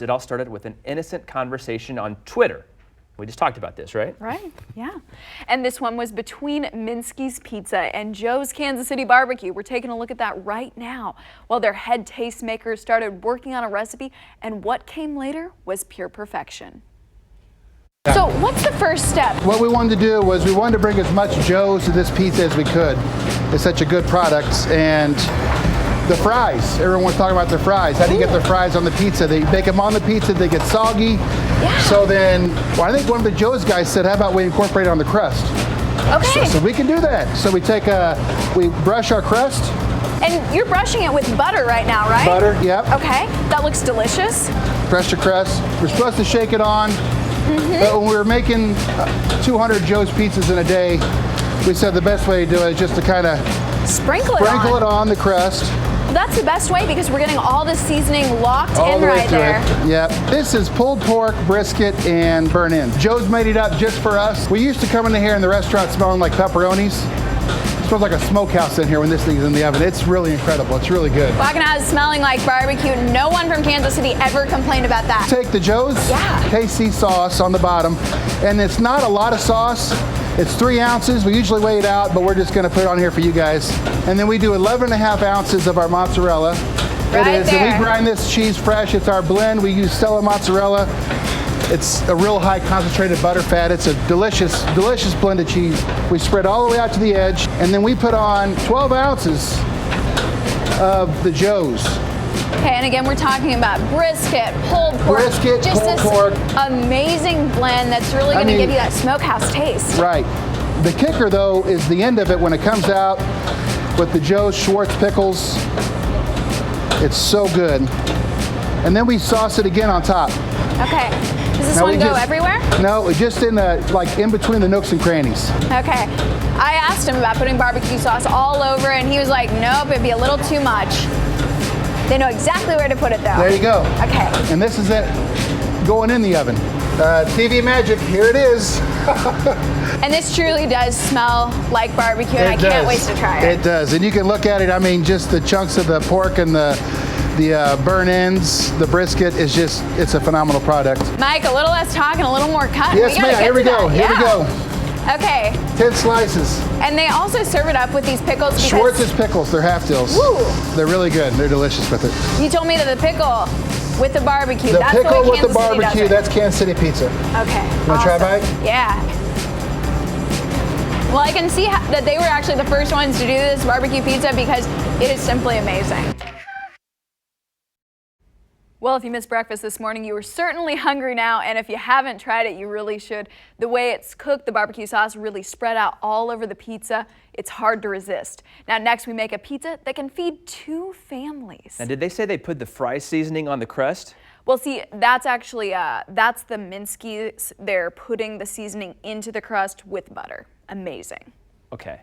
It all started with an innocent conversation on Twitter. We just talked about this, right? Right, yeah. And this one was between Minsky's Pizza and Joe's Kansas City BBQ. We're taking a look at that right now. While their head tastemakers started working on a recipe, and what came later was pure perfection. So what's the first step? What we wanted to do was we wanted to bring as much Joe's to this pizza as we could. It's such a good product. And the fries, everyone was talking about the fries. How do you get the fries on the pizza? They bake them on the pizza, they get soggy. Yeah. So then, well, I think one of the Joe's guys said, how about we incorporate it on the crust? Okay. So we can do that. So we take we brush our crust. And you're brushing it with butter right now, right? Butter, yep. Okay, that looks delicious. Brush the crust. We're supposed to shake it on. But when we were making 200 Joe's pizzas in a day, we said the best way to do it is just to kind of sprinkle it on the crust. That's the best way because we're getting all the seasoning locked all in the way right there. Yep. This is pulled pork, brisket, and burnt-ends. Joe's made it up just for us. We used to come in here in the restaurant smelling like pepperonis. It smells like a smokehouse in here when this thing's in the oven. It's really incredible. It's really good. Walking out smelling like barbecue. No one from Kansas City ever complained about that. Take the Joe's KC sauce on the bottom, and it's not a lot of sauce. It's 3 ounces. We usually weigh it out, but we're just going to put it on here for you guys. And then we do 11.5 ounces of our mozzarella. Right it is. there. And we grind this cheese fresh. It's our blend. We use Stella mozzarella. It's a real high concentrated butter fat. It's a delicious, delicious blended cheese. We spread all the way out to the edge, and then we put on 12 ounces of the Joe's. Okay, and again, we're talking about brisket, pulled pork. Brisket, just pulled this pork. Amazing blend that's really going to give you that smokehouse taste. Right. The kicker, though, is the end of it when it comes out with the Joe's Schwartz pickles. It's so good. And then we sauce it again on top. Okay. Does this one go everywhere? No, just in like in between the nooks and crannies. Okay. I asked him about putting barbecue sauce all over, and he was like, nope, it'd be a little too much. They know exactly where to put it, though. There you go. Okay. And this is it going in the oven. TV magic, here it is. And this truly does smell like barbecue, and I can't wait to try it. It does, and you can look at it. I mean, just the chunks of the pork and the burnt ends, the brisket is just, it's a phenomenal product. Mike, a little less talk and a little more cut. Yes, ma'am, here we go, here we go. Okay. 10 slices. And they also serve it up with these pickles because... Schwartz's pickles, they're half dills. Woo. They're really good, they're delicious with it. You told me that the pickle with the barbecue, that's the way Kansas with the barbecue, City does it. that's Kansas City pizza. Okay. You want to try a bite? Yeah. Well, I can see that they were actually the first ones to do this barbecue pizza because it is simply amazing. Well, if you missed breakfast this morning, you were certainly hungry now, and if you haven't tried it, you really should. The way it's cooked, the barbecue sauce really spread out all over the pizza. It's hard to resist. Now, next we make a pizza that can feed 2 families. And did they say they put the fry seasoning on the crust? Well, see, that's actually, that's the Minsky. They're putting the seasoning into the crust with butter. Amazing. Okay.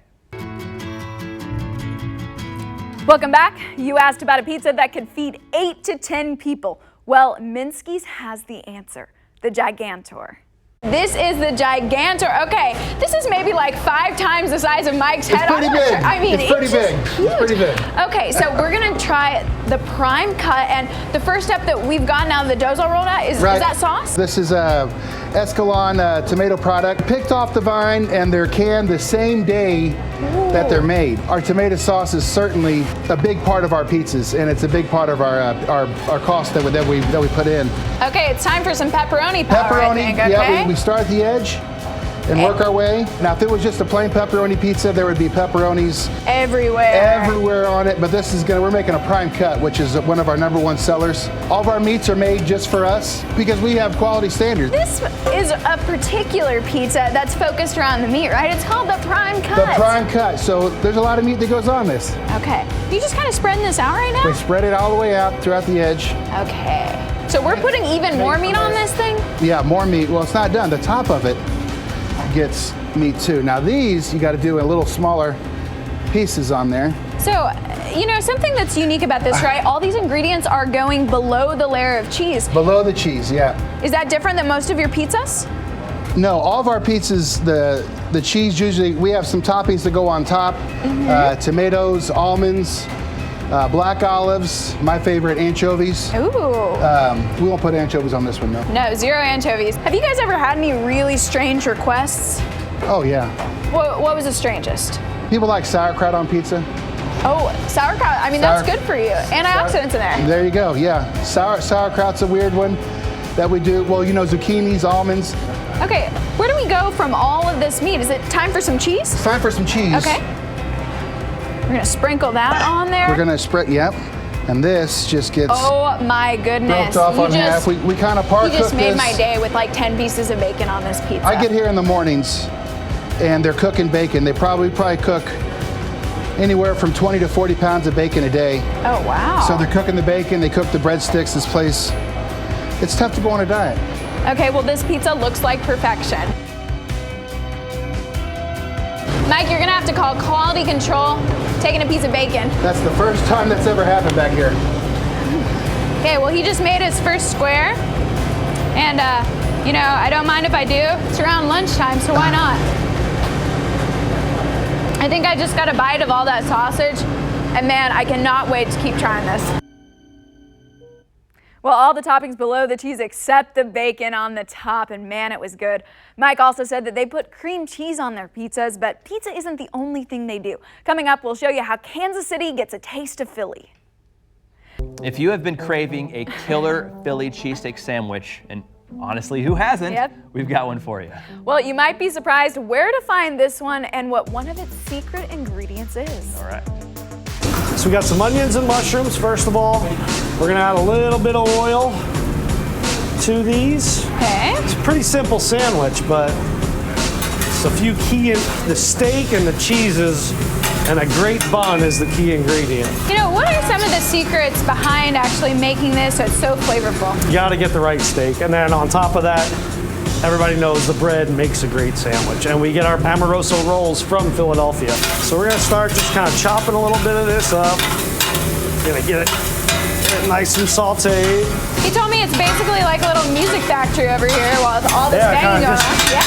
Welcome back. You asked about a pizza that could feed 8 to 10 people. Well, Minsky's has the answer, the Gigantor. This is the Gigantor. Okay, this is maybe like 5 times the size of Mike's head. It's pretty big. Sure. I mean, it's pretty big. Huge. It's pretty big. Okay, so we're gonna try the prime cut, and the first step that we've got now, the dough's all rolled out, is that sauce? This is a Escalon tomato product, picked off the vine, and they're canned the same day that they're made. Our tomato sauce is certainly a big part of our pizzas, and it's a big part of our cost that we put in. Okay, it's time for some pepperoni power, I think, okay? Yeah, we start at the edge and work our way. Now, if it was just a plain pepperoni pizza, there would be pepperonis everywhere on it, but this is we're making a prime cut, which is one of our #1 sellers. All of our meats are made just for us because we have quality standards. This is a particular pizza that's focused around the meat, right? It's called the prime cut. The prime cut, so there's a lot of meat that goes on this. Okay, you just kind of spreading this out right now? We spread it all the way out throughout the edge. Okay, so we're putting even more meat on this thing? Yeah, more meat. Well, it's not done. The top of it gets meat too. Now these, you got to do a little smaller pieces on there. So, you know, something that's unique about this, right? All these ingredients are going below the layer of cheese. Below the cheese, yeah. Is that different than most of your pizzas? No, all of our pizzas, the cheese usually, we have some toppings that go on top, tomatoes, almonds, Black olives, my favorite, anchovies. Ooh. We won't put anchovies on this one, though. No, 0 anchovies. Have you guys ever had any really strange requests? Oh, yeah. What was the strangest? People like sauerkraut on pizza. Oh, sauerkraut. I mean, that's good for you. Antioxidants in there. There you go, yeah. Sauerkraut's a weird one that we do. Well, you know, zucchinis, almonds. Okay, where do we go from all of this meat? Is it time for some cheese? It's time for some cheese. Okay. We're gonna sprinkle that on there. We're gonna spread, yep. And this just gets oh my goodness. broke off on half. We kind of par cook this. You just made my day with like 10 pieces of bacon on this pizza. I get here in the mornings and they're cooking bacon. They probably cook anywhere from 20 to 40 pounds of bacon a day. Oh, wow. So they're cooking the bacon, they cook the breadsticks. This place, it's tough to go on a diet. Okay, well, this pizza looks like perfection. Mike, you're gonna have to call quality control, taking a piece of bacon. That's the first time that's ever happened back here. Okay, well, he just made his first square. And, you know, I don't mind if I do. It's around lunchtime, so why not? I think I just got a bite of all that sausage, and man, I cannot wait to keep trying this. Well, all the toppings below the cheese except the bacon on the top, and man, it was good. Mike also said that they put cream cheese on their pizzas, but pizza isn't the only thing they do. Coming up, we'll show you how Kansas City gets a taste of Philly. If you have been craving a killer Philly cheesesteak sandwich, and honestly, who hasn't? Yep. We've got one for you. Well, you might be surprised where to find this one and what one of its secret ingredients is. All right. So we got some onions and mushrooms, first of all. We're gonna add a little bit of oil to these. Okay. It's a pretty simple sandwich, but it's a few key, the steak and the cheeses and a great bun is the key ingredient. You know, what are some of the secrets behind actually making this so it's so flavorful? You gotta get the right steak. And then on top of that, everybody knows the bread makes a great sandwich. And we get our Amoroso rolls from Philadelphia. So we're gonna start just kind of chopping a little bit of this up. Gonna get it nice and sauteed. He told me it's basically like a little music factory over here while all this banging going on. Yeah.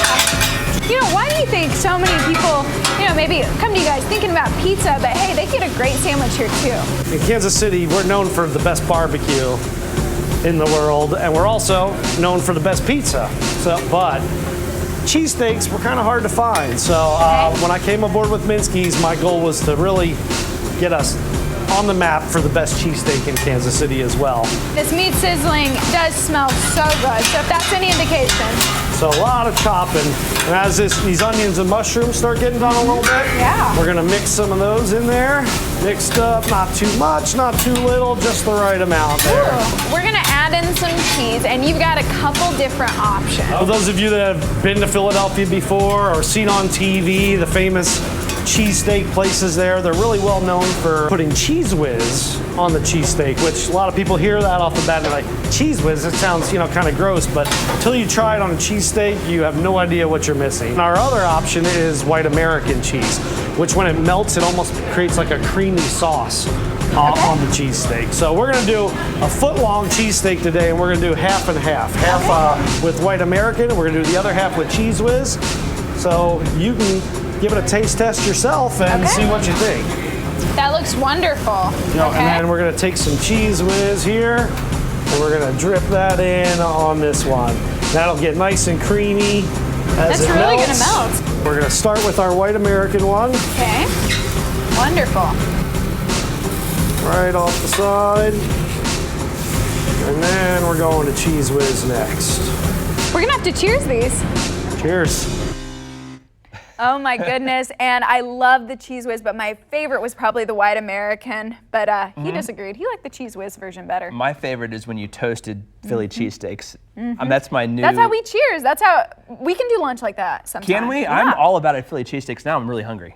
You know, why do you think so many people, you know, maybe come to you guys thinking about pizza, but hey, they get a great sandwich here too? In Kansas City, we're known for the best barbecue in the world, and we're also known for the best pizza. But cheesesteaks were kind of hard to find. So when I came aboard with Minsky's, my goal was to really get us on the map for the best cheesesteak in Kansas City as well. This meat sizzling does smell so good, so if that's any indication. So a lot of chopping, and as these onions and mushrooms start getting done a little bit, we're gonna mix some of those in there. Mixed up, not too much, not too little, just the right amount there. Ooh, we're gonna add in some cheese, and you've got a couple different options. For those of you that have been to Philadelphia before or seen on TV the famous cheesesteak places there, they're really well known for putting Cheese Whiz on the cheesesteak, which a lot of people hear that off the bat and they're like, Cheese Whiz, it sounds, you know, kind of gross, but until you try it on a cheesesteak, you have no idea what you're missing. And our other option is white American cheese, which when it melts, it almost creates like a creamy sauce on the cheesesteak. So we're gonna do a foot-long cheesesteak today, and we're gonna do half and half. Half with white American, and we're gonna do the other half with Cheese Whiz. So you can give it a taste test yourself and see what you think. That looks wonderful. You know, and then we're gonna take some Cheese Whiz here, and we're gonna drip that in on this one. That'll get nice and creamy as it melts. That's really gonna melt. We're gonna start with our white American one. Okay, wonderful. Right off the side. And then we're going to Cheese Whiz next. We're gonna have to cheers these. Cheers. Oh my goodness, and I love the Cheese Whiz, but my favorite was probably the white American, but he disagreed. He liked the Cheese Whiz version better. My favorite is when you toasted Philly cheesesteaks. That's my new... That's how we cheers. That's how, we can do lunch like that sometime. Can we? Yeah. I'm all about it, Philly cheesesteaks now. I'm really hungry.